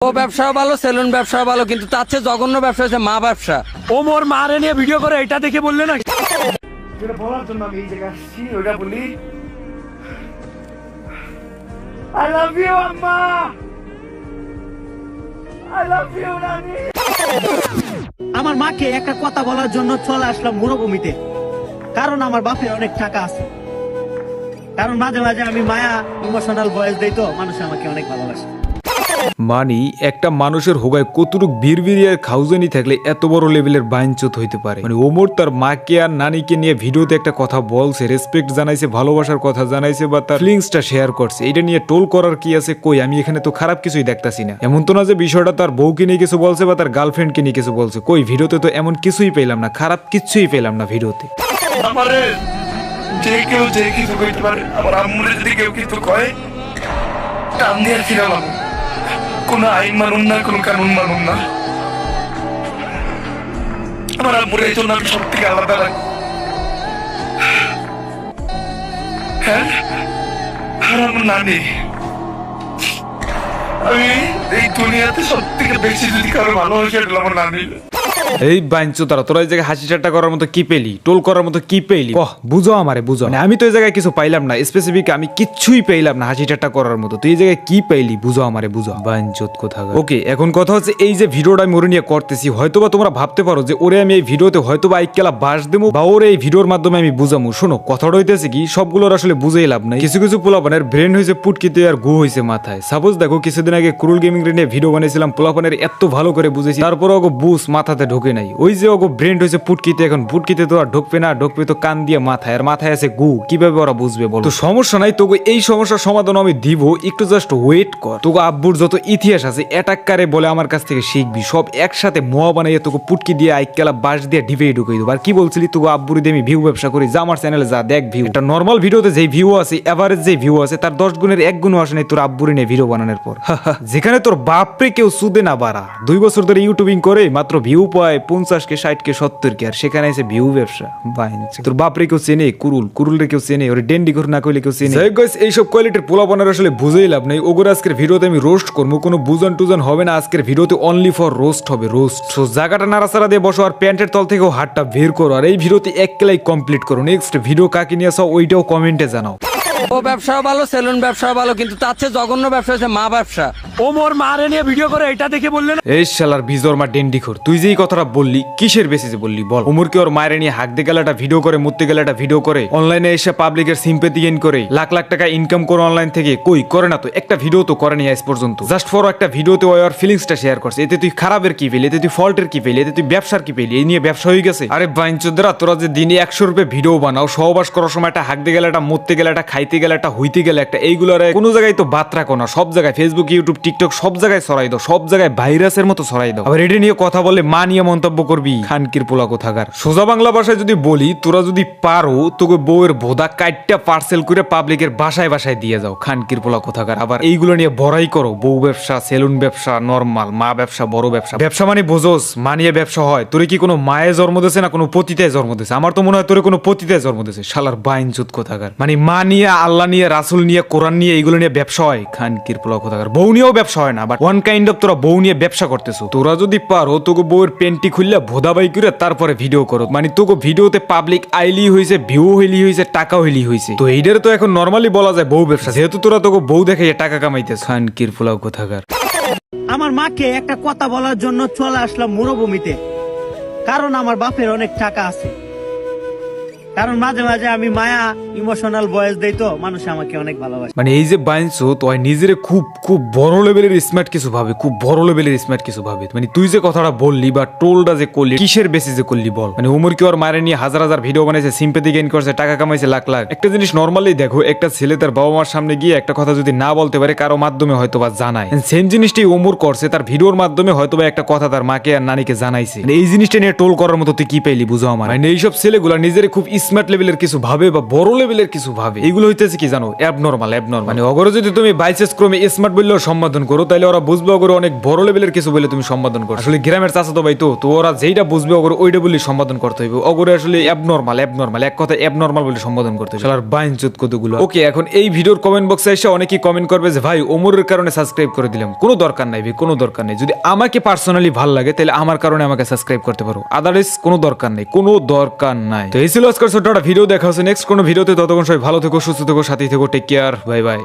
ও ব্যবসা ভালো, সেলুন ব্যবসা ভালো, কিন্তু তার চেয়ে জঘন্য ব্যবসা হচ্ছে মা ব্যবসা। ও মোর মারে নিয়ে ভিডিও করে এটা দেখে বললে না যেটা বলার জন্য আমি এই জায়গায় আসছি ওটা বলি। I love you আম্মা, I love you নানি। আমার মাকে একটা কথা বলার জন্য চলে আসলাম মরুভূমিতে, কারণ আমার বাপের অনেক টাকা আছে। কারণ মাঝে মাঝে আমি মায়া ইমোশনাল ভয়েস দেই, তো মানুষ আমাকে অনেক ভালোবাসে। মানি একটা মানুষের হোগায় কতটুক বিড়বিড়িয়ার খাউজানি থাকলে এত বড় লেভেলের বাইনচোত হইতে পারে। মানে ওমর তার মাকে আর নানিকে নিয়ে ভিডিওতে একটা কথা বলছে, রেসপেক্ট জানাইছে, ভালোবাসার কথা জানাইছে, বা তার ফিলিংসটা শেয়ার করছে। এটা নিয়ে টোল করার কি আছে? কই, আমি এখানে তো খারাপ কিছুই দেখতাছি না। এমন তো না যে বিষয়টা তার বউকে নিয়ে কিছু বলছে বা তার গার্লফ্রেন্ডকে নিয়ে কিছু বলছে। কই, ভিডিওতে তো এমন কিছুই পেলাম না, খারাপ কিছুই পেলাম না ভিডিওতে। আমারে যে কেউ যে কিছু কইতে পারে, আমার আম্মুরে যদি কেউ কিছু কয় টান দিয়ে ফিরালাম। কোন আইন মানুন না, কোন কানুন মানুন না। আমার আম্মুরে এই জন্য আমি সব থেকে আলাদা রাখি। হ্যাঁ, আর আমার নানি, আমি এই দুনিয়াতে সব থেকে বেশি যদি কারো ভালোবাসি এটা হলো আমার নানি। এই বাইনচো তারা তোরা এই জায়গায় হাসি ঠাট্টা করার মতো কি পেলি, টোল করার মতো কি পেলি? বুঝো আমারে, বুঝো। মানে আমি তো এই জায়গায় কিছু পাইলাম না, স্পেসিফিক আমি কিচ্ছুই পেইলাম না হাসি ঠাট্টা করার মতো। তুই এই জায়গায় কি পাইলি? বুঝো আমারে, বুঝো। বাইনচোত কোথা। ওকে, এখন কথা হচ্ছে এই যে ভিডিওটা আমি ওরে নিয়ে করতেছি, হয়তোবা তোমরা ভাবতে পারো যে ওরে আমি এই ভিডিওতে হয়তোবা আইকেলা বাস দেবো বা ওরে এই ভিডিওর মাধ্যমে আমি বুঝামু। শোনো, কথাটা হইতেছে কি, সবগুলোর আসলে বুঝেই লাভ নাই। কিছু কিছু পোলাপানের ব্রেন হয়েছে পুটকিতে আর গু হয়েছে মাথায়। সাপোজ দেখো, কিছুদিন আগে ক্রুল গেমিং নিয়ে ভিডিও বানিয়েছিলাম, পোলাপানের এত ভালো করে বুঝেছি, তারপর ওগো বুস মাথাতে ঢোকে নাই। ওই যে ওগো ব্রেন হয়েছে পুটকিতে, এখন পুটকিতে তো আর ঢুকবে না, ঢুকবে তো কান দিয়ে মাথায়, আর মাথায় আছে গু। কিভাবে ওরা বুঝবে বলো? তো সমস্যা নাই, তোকে এই সমস্যার সমাধান আমি দিব, একটু জাস্ট ওয়েট কর। তোকে আব্বুর যত ইতিহাস আছে অ্যাটাক্কারে বলে আমার কাছ থেকে শিখবি, সব একসাথে মোয়া বানাইয়ে তোকে পুটকি দিয়ে আইকেলা বাস দিয়ে ডিবে ঢুকিয়ে দেবো। আর কি বলছিলি, তোকে আব্বুর দিয়ে আমি ভিউ ব্যবসা করি, যা আমার চ্যানেলে যা দেখ ভিউ। একটা নর্মাল ভিডিওতে যে ভিউ আছে, এভারেজ যে ভিউ আছে, তার 10 গুণের 1 গুণও আসে নাই তোর আব্বুরে নিয়ে ভিডিও বানানোর পর। যেখানে তোর বাপরে কেউ সুদে না বাড়া, 2 বছর ধরে ইউটিউবিং করে মাত্র ভিউ পায় 50 কে 60 কে 70 কে, আর সেখানে এসে ভিউ ব্যবসা। তোর বাপরে কেউ চেনে, কুরুল রে কেউ চেনে, ওরে ডেন্ডি করে না কইলে কেউ চেনে। এইসব কোয়ালিটির পোলাপানের আসলে বুঝেই লাভ নেই। ওগুলো আজকের ভিডিওতে আমি রোস্ট করবো, কোনো বুজন টুজন হবে না। আজকের ভিডিওতে অনলি ফর রোস্ট হবে, রোস্ট। সো জায়গাটা নাড়াচাড়া দিয়ে বসো, আর প্যান্টের তল থেকেও হাতটা বের করো, আর এই ভিডিওতে এক ক্লাই কমপ্লিট করো। নেক্সট ভিডিও কাকে নিয়ে আসো ওইটাও কমেন্টে জানাও। ও ব্যবসা ভালো, সেলুন ব্যবসা ভালো, কিন্তু তার চেয়ে জঘন্য ব্যবসা হচ্ছে মা ব্যবসা। ও মোর মারে নিয়ে ভিডিও করে এটা দেখে বললে না এই শালার বিজর মা ডেন্ডিখোর, তুই যে এই কথাটা বললি কিসের বেসিসে বললি বল? ওমরকে ওর মায়ের নিয়ে হাঁকতে গেলে একটা ভিডিও করে, মুততে গেলে একটা ভিডিও করে, অনলাইনে এসে পাবলিকের সিম্পেথি গেইন করে, লাখ লাখ টাকা ইনকাম করে অনলাইন থেকে। কই করে না তো, একটা ভিডিও তো করেনি আজ পর্যন্ত। জাস্ট ফর একটা ভিডিওতে ওর ফিলিংসটা শেয়ার করছে। এতে তুই খারাপের কি পেলি, এতে তুই ফল্টের কি পেলি, এতে তুই ব্যবসার কি পেলি? এই নিয়ে ব্যবসা হয়ে গেছে। আরে বাইনচোদরা, তোরা যে দিনে 100 রুপে ভিডিও বানাও, সহবাস করার সময় একটা হাঁকতে গেলে, একটা মুততে গেলে, একটা খাইতে গেলে, একটা হইতে গেলে একটা, এইগুলোর কোনো জায়গায় তো বাদ রাখো না। সব জায়গায় ফেসবুক, ইউটিউব, টিকটক সব জায়গায় ছড়াই দাও, সব জায়গায় ভাইরাসের মতো ছড়াই দাও। আবার এটা নিয়ে কথা বললে মা নিয়ে মন্তব্য করবি, খানকির পোলা কোথাকার। সোজা বাংলা ভাষায় যদি বলি, তোরা যদি পারো তোকে বউয়ের ভোদা কাটটা পার্সেল করে পাবলিকের বাসায় বাসায় দিয়ে যাও, খানকির পোলা কোথাকার। আবার এইগুলো নিয়ে বড়াই করো, বউ ব্যবসা, সেলুন ব্যবসা, নরমাল, মা ব্যবসা, বড় ব্যবসা। ব্যবসা মানে বোঝোস, মা নিয়ে ব্যবসা হয়। তোরে কি কোনো মায়ে জন্ম দিয়েছে না কোনো পতিতে জন্ম দিয়েছে? আমার তো মনে হয় তোরে কোনো পতিতে জন্ম দিয়েছে, শালার বাইনচুত কোথাকার। মানে মা নিয়ে, আল্লাহ নিয়ে, রাসুল নিয়ে, কোরআন নিয়ে, এইগুলো নিয়ে ব্যবসা হয়, খানকির পোলা কোথাকার। বউ নিয়েও ব্যবসা হয় না, বাট ওয়ান কাইন্ড অফ তোরা বউ নিয়ে ব্যবসা করতেছো। তোরা যদি পারো তোকে বউয়ের পেন্টি খুললে ভোদাবাই করে তারপরে ভিডিও করো, মানে তোকে ভিডিওতে পাবলিক আইলি হয়েছে, ভিউ হইলি হয়েছে, টাকা হইলি হয়েছে। তো এইটার তো এখন নর্মালি বলা যায় বউ ব্যবসা, যেহেতু তোরা তোকে বউ দেখে টাকা কামাইতেছ, খানকির পোলা কোথাকার। আমার মাকে একটা কথা বলার জন্য চলে আসলাম মরুভূমিতে, কারণ আমার বাপের অনেক টাকা আছে। কারণ মাঝে মাঝে আমি মায়া ইমোশনাল ভয়েস দেই, তো মানুষ আমাকে অনেক ভালোবাসে। মানে এই যে বাইনছো, তো নিজের খুব খুব বড় লেভেলের স্মার্ট কিছু ভাবে, খুব বড় লেভেলের স্মার্ট কিছু ভাবে। মানে তুই যে কথাটা বললি বা টোলটা যে করলি, কিসের বেসিসে করলি বল? মানে ওমর কি ওর মায়ের নিয়ে হাজার হাজার ভিডিও বানাইছে, সিম্পেথি গেইন করছে, টাকা কামাইছে লাখ লাখ। একটা জিনিস নর্মালি দেখো, একটা ছেলে তার বাবা মার সামনে গিয়ে একটা কথা যদি না বলতে পারে, কারো মাধ্যমে হয়তো বা জানায়, সেম জিনিসটাই ওমর করছে, তার ভিডিওর মাধ্যমে হয়তো বা একটা কথা তার মাকে আর নানিকে জানাইছে। এই জিনিসটা নিয়ে টোল করার মতো তুই কি পাইলি বুঝো আমার? মানে এইসব ছেলেগুলা নিজের খুব স্মার্ট লেভেলের কিছু ভাবে বা বড় লেভেলের কিছু ভাবে, এগুলো হইতেছে কি জানো, অ্যাবনর্মাল। মানে অগরে যদি তুমি বাইসেস ক্রমে স্মার্ট বললেও সম্বোধন করো, তাহলে ওরা বুঝবে অগরে অনেক বড় লেভেলের কিছু বলে তুমি সম্বোধন করো। আসলে গ্রামের চাচাতো ভাই তো ওরা যেইটা বুঝবে অগরে ওইটা বলে সম্বোধন করতে হইবে। অগরে আসলে অ্যাবনর্মাল, এক কথা অ্যাবনর্মাল বলে সম্বোধন করতে হবে। শালার বাইনচোদ কতগুলো। ওকে, এখন এই ভিডিওর কমেন্ট বক্সে এসে অনেকেই কমেন্ট করবে যে ভাই ওমরের কারণে সাবস্ক্রাইব করে দিলাম। কোনো দরকার নাই ভাই, কোনো দরকার নেই। যদি আমাকে পার্সোনালি ভালো লাগে তাহলে আমার কারণে আমাকে সাবস্ক্রাইব করতে পারো, আদারওয়াইজ কোনো দরকার নেই, কোনো দরকার নাই। তো এই ছিল আজকের ছোট্ট একটা ভিডিও। দেখা হচ্ছে নেক্সট কোনো ভিডিওতে। ততক্ষণ সবাই ভালো থেকো, সুস্থ থেকো, সাথে থেকো। Take care, bye by.